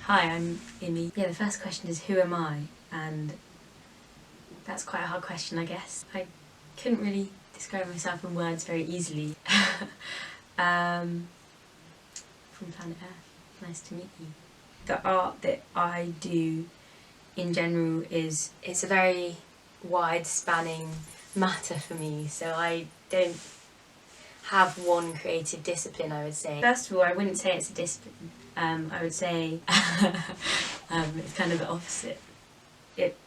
Hi, I'm Imi. Yeah, the first question is who am I? And that's quite a hard question, I guess. I couldn't really describe myself in words very easily. From planet Earth. Nice to meet you. The art that I do in general it's a very wide spanning matter for me, so I don't have one creative discipline, I would say. First of all, I wouldn't say it's a discipline. I would say it's kind of the opposite. It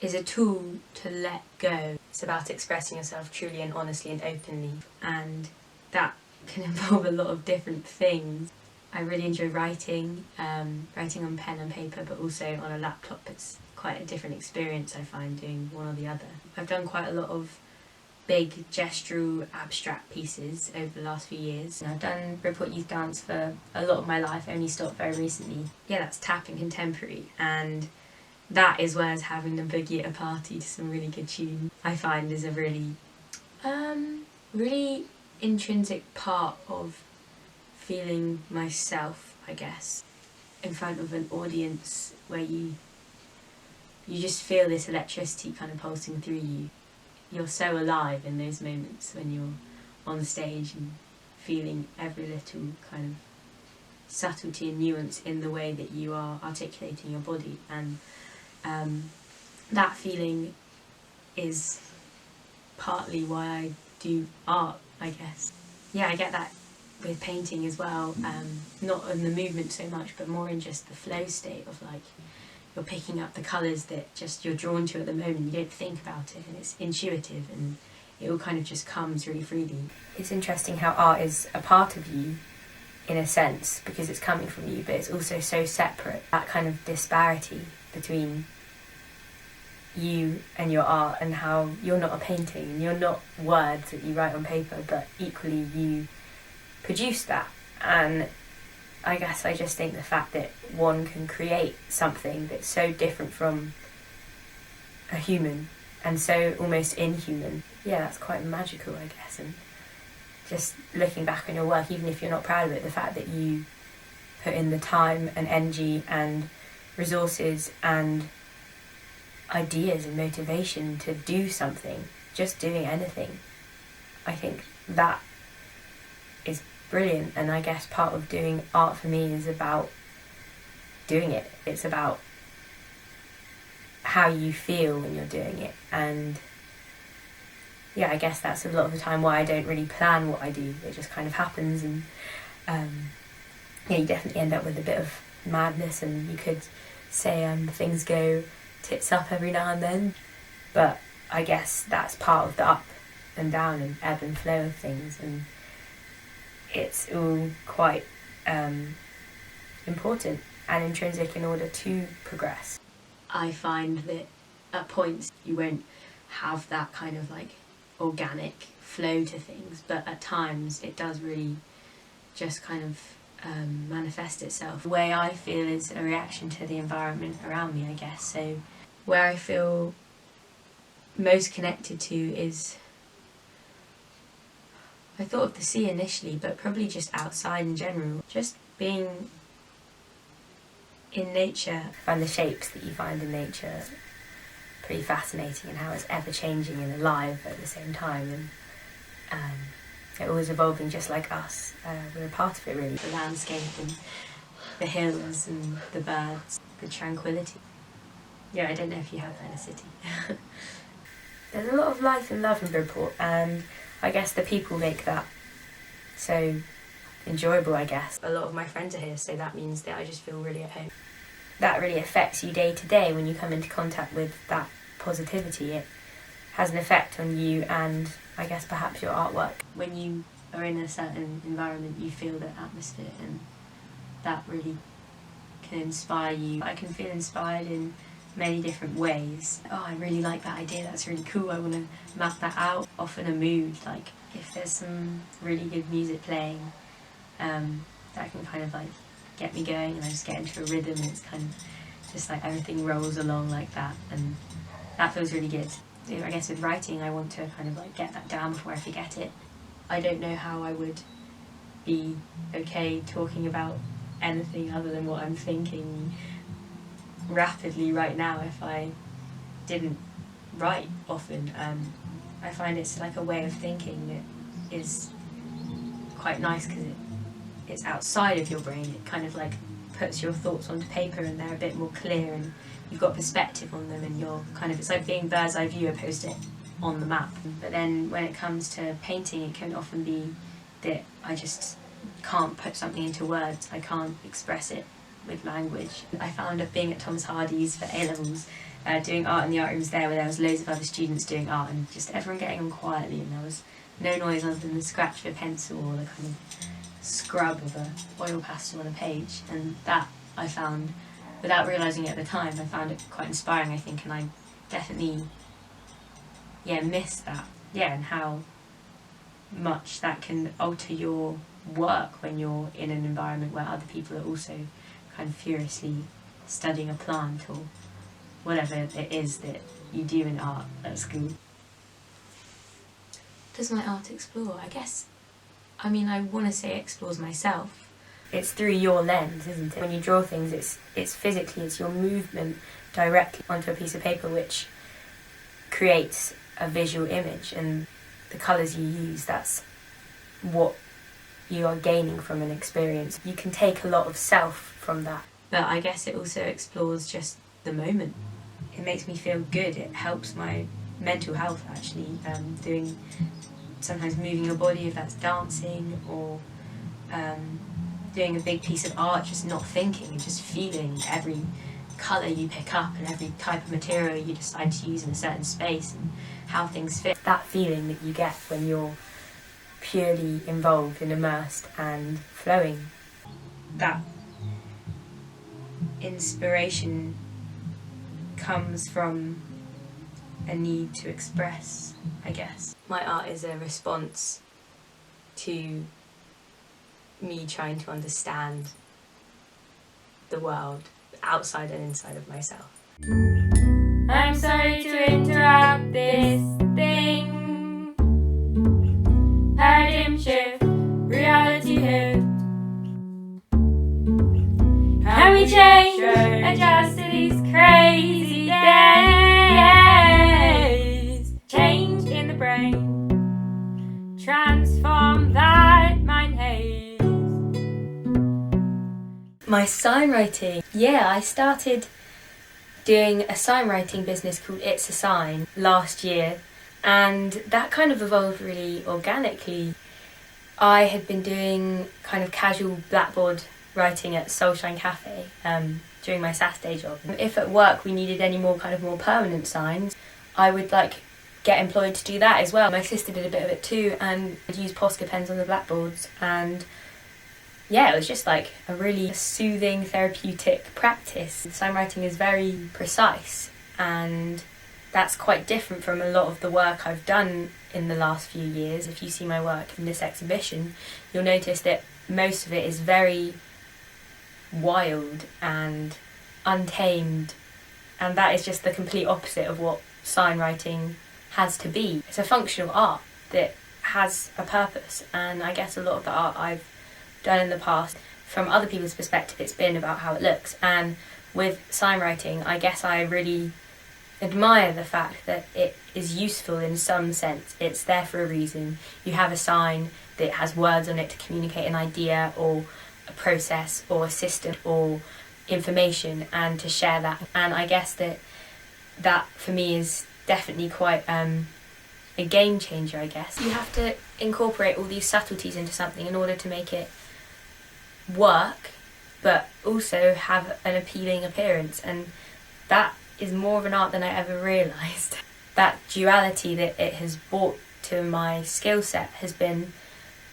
is a tool to let go. It's about expressing yourself truly and honestly and openly, and that can involve a lot of different things. I really enjoy writing, writing on pen and paper, but also on a laptop. It's quite a different experience, I find, doing one or the other. I've done quite a lot of big gestural abstract pieces over the last few years. I've done Bridport youth dance for a lot of my life, only stopped very recently. Yeah, that's tap and contemporary, and that is whereas having the boogie at a party to some really good tune, I find is a really, really intrinsic part of feeling myself, I guess, in front of an audience where you just feel this electricity kind of pulsing through you. You're so alive in those moments when you're on stage and feeling every little kind of subtlety and nuance in the way that you are articulating your body, and that feeling is partly why I do art, I guess. Yeah, I get that with painting as well, not in the movement so much, but more in just the flow state of like, you're picking up the colours that just you're drawn to at the moment, you don't think about it, and it's intuitive and it all kind of just comes really freely. It's interesting how art is a part of you in a sense, because it's coming from you, but it's also so separate. That kind of disparity between you and your art, and how you're not a painting and you're not words that you write on paper, but equally you produce that. And I guess I just think the fact that one can create something that's so different from a human and so almost inhuman, yeah, that's quite magical, I guess. And just looking back on your work, even if you're not proud of it, the fact that you put in the time and energy and resources and ideas and motivation to do something, just doing anything, I think that is brilliant. And I guess part of doing art for me is about doing it. It's about how you feel when you're doing it. And yeah, I guess that's a lot of the time why I don't really plan what I do. It just kind of happens, and yeah, you definitely end up with a bit of madness, and you could say things go tits up every now and then, but I guess that's part of the up and down and ebb and flow of things, and it's all quite important and intrinsic in order to progress. I find that at points you won't have that kind of like organic flow to things, but at times it does really just kind of manifest itself. The way I feel is a reaction to the environment around me, I guess. So where I feel most connected to is, I thought of the sea initially, but probably just outside in general. Just being in nature. I find the shapes that you find in nature pretty fascinating, and how it's ever changing and alive at the same time, and they're always evolving just like us. We're a part of it, really. The landscape and the hills and the birds, the tranquility. Yeah, I don't know if you have that in a city. There's a lot of life and love in Bridport, and I guess the people make that so enjoyable, I guess. A lot of my friends are here, so that means that I just feel really at home. That really affects you day to day when you come into contact with that positivity. It has an effect on you and I guess perhaps your artwork. When you are in a certain environment, you feel the atmosphere, and that really can inspire you. I can feel inspired in many different ways. Oh, I really like that idea, that's really cool, I want to map that out. Often a mood, like if there's some really good music playing, that can kind of like get me going, and I just get into a rhythm, and it's kind of just like everything rolls along like that, and that feels really good. I guess with writing, I want to kind of like get that down before I forget it. I don't know how I would be okay talking about anything other than what I'm thinking rapidly right now if I didn't write often. I find it's like a way of thinking that is quite nice because it's outside of your brain. It kind of like puts your thoughts onto paper and they're a bit more clear and you've got perspective on them and you're kind of, it's like being bird's eye view opposed to on the map. But then when it comes to painting, it can often be that I just can't put something into words. I can't express it with language. I found it being at Thomas Hardy's for A-levels, doing art in the art rooms there where there was loads of other students doing art and just everyone getting on quietly and there was no noise other than the scratch of a pencil or the kind of scrub of a oil pastel on a page. And that I found, without realising it at the time, I found it quite inspiring, I think, and I definitely miss that. And how much that can alter your work when you're in an environment where other people are also kind of furiously studying a plant or whatever it is that you do in art at school. Does my art explore? I guess, I want to say it explores myself. It's through your lens, isn't it? When you draw things, it's physically, it's your movement directly onto a piece of paper which creates a visual image, and the colours you use, that's what you are gaining from an experience. You can take a lot of self from that. But I guess it also explores just the moment. It makes me feel good. It helps my mental health, actually. Sometimes moving your body, if that's dancing, or doing a big piece of art, just not thinking and just feeling every colour you pick up and every type of material you decide to use in a certain space and how things fit. That feeling that you get when you're purely involved and immersed and flowing. That inspiration comes from a need to express, I guess. My art is a response to me trying to understand the world outside and inside of myself. I'm sorry to interrupt this thing. Paradigm shift, reality hit. Can we change, adjust to these crazy days? Change in the brain, transform that mind haze. My sign writing. I started doing a sign writing business called It's a Sign last year, and that kind of evolved really organically. I had been doing kind of casual blackboard writing at Soulshine Cafe during my Saturday job. If at work we needed any more permanent signs, I would get employed to do that as well. My sister did a bit of it too, and I'd use Posca pens on the blackboards, and it was just a really soothing, therapeutic practice. Sign writing is very precise, and that's quite different from a lot of the work I've done in the last few years. If you see my work in this exhibition, you'll notice that most of it is very wild and untamed, and that is just the complete opposite of what sign writing has to be. It's a functional art that has a purpose, and I guess a lot of the art I've done in the past, from other people's perspective, it's been about how it looks. And with sign writing, I guess I really admire the fact that it is useful in some sense. It's there for a reason. You have a sign that has words on it to communicate an idea or a process or a system or information, and to share that. And I guess that for me is definitely quite a game changer, I guess. You have to incorporate all these subtleties into something in order to make it work, but also have an appealing appearance, and that is more of an art than I ever realised. That duality that it has brought to my skill set has been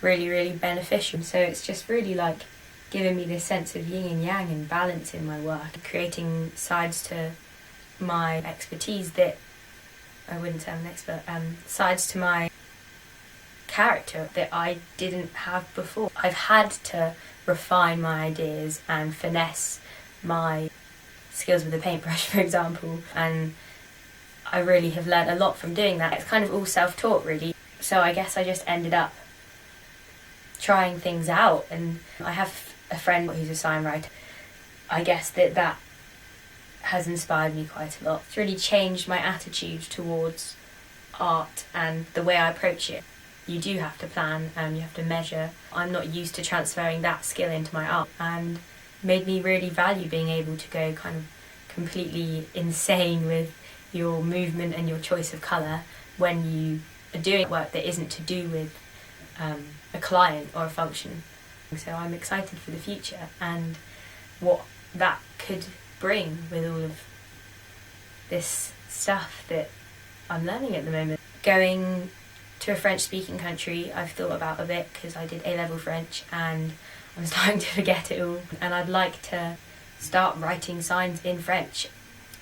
really, really beneficial. So it's just really giving me this sense of yin and yang and balance in my work, creating sides to my expertise that I wouldn't say I'm an expert, sides to my character that I didn't have before. I've had to refine my ideas and finesse my skills with a paintbrush, for example, and I really have learned a lot from doing that. It's kind of all self-taught, really. So I guess I just ended up trying things out, and I have a friend who's a sign writer. I guess that has inspired me quite a lot. It's really changed my attitude towards art and the way I approach it. You do have to plan and you have to measure. I'm not used to transferring that skill into my art, and made me really value being able to go kind of completely insane with your movement and your choice of colour when you are doing work that isn't to do with a client or a function. So I'm excited for the future and what that could bring with all of this stuff that I'm learning at the moment. Going to a French-speaking country, I've thought about a bit because I did A-level French and I'm starting to forget it all. And I'd like to start writing signs in French.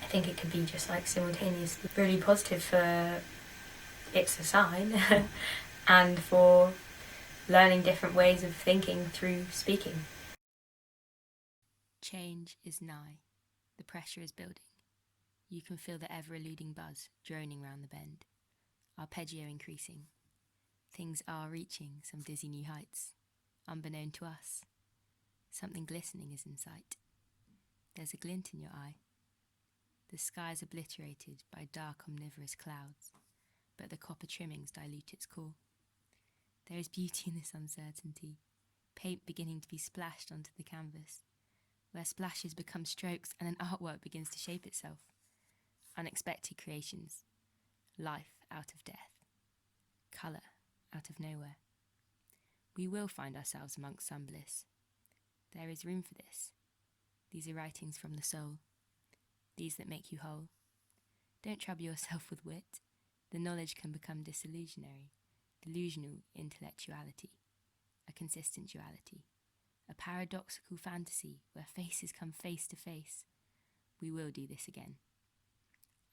I think it could be just like simultaneously really positive for it's a sign and for learning different ways of thinking through speaking. Change is nigh. The pressure is building. You can feel the ever-eluding buzz droning round the bend. Arpeggio increasing. Things are reaching some dizzy new heights. Unbeknown to us, something glistening is in sight. There's a glint in your eye. The sky is obliterated by dark omnivorous clouds, but the copper trimmings dilute its core. There is beauty in this uncertainty, paint beginning to be splashed onto the canvas, where splashes become strokes and an artwork begins to shape itself. Unexpected creations, life out of death, colour out of nowhere. We will find ourselves amongst some bliss. There is room for this. These are writings from the soul, these that make you whole. Don't trouble yourself with wit. The knowledge can become disillusionary, delusional intellectuality, a consistent duality, a paradoxical fantasy where faces come face to face. We will do this again.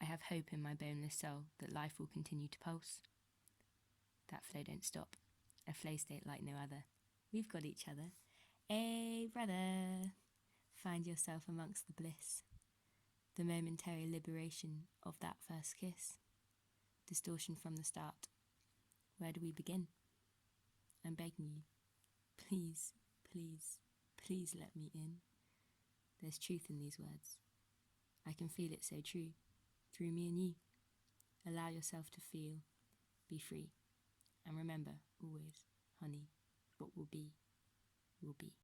I have hope in my boneless soul that life will continue to pulse. That flow don't stop, a flow state like no other. We've got each other. Hey, brother! Find yourself amongst the bliss, the momentary liberation of that first kiss. Distortion from the start. Where do we begin? I'm begging you, please, please, please let me in. There's truth in these words. I can feel it so true, through me and you. Allow yourself to feel, be free. And remember, always, honey, what will be, will be.